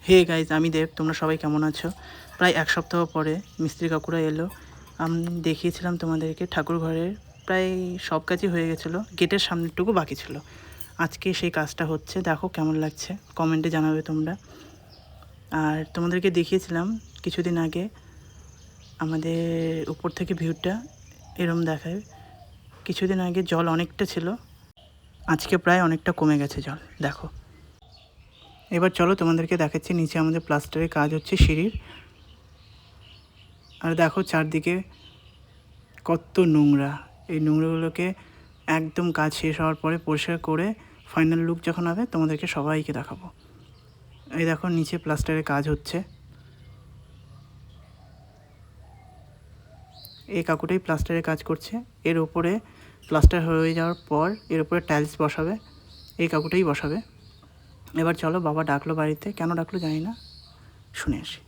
Hey guys, আমি দেব। তোমরা সবাই কেমন আছো? প্রায় এক সপ্তাহ পরে মিস্ত্রি কাকুরা এলো। আমি দেখিয়েছিলাম তোমাদেরকে ঠাকুর ঘরের প্রায় সব কাজই হয়ে গেছিলো, গেটের সামনেরটুকু বাকি ছিল। আজকে সেই কাজটা হচ্ছে, দেখো কেমন লাগছে কমেন্টে জানাবে তোমরা। আর তোমাদেরকে দেখিয়েছিলাম কিছুদিন আগে আমাদের উপর থেকে ভিউটা এরম দেখায়। কিছুদিন আগে জল অনেকটা ছিল, আজকে প্রায় অনেকটা কমে গেছে জল, দেখো। এবার চলো তোমাদেরকে দেখাচ্ছি নিচে আমাদের প্লাস্টারের কাজ হচ্ছে সিঁড়ির। আর দেখো চারদিকে কত নোংরা। এই নোংরাগুলোকে একদম কাজ শেষ হওয়ার পরে পরিষ্কার করে ফাইনাল লুক যখন হবে তোমাদেরকে সবাইকে দেখাবো। এই দেখো নিচে প্লাস্টারের কাজ হচ্ছে। এই কাকুটাই প্লাস্টারের কাজ করছে। এর ওপরে প্লাস্টার হয়ে যাওয়ার পর এর উপরে টাইলস বসাবে, এই কাকুটাই বসাবে। এবার চলো, বাবা ডাকলো বাড়িতে, কেন ডাকলো জানি না, শুনে আসি।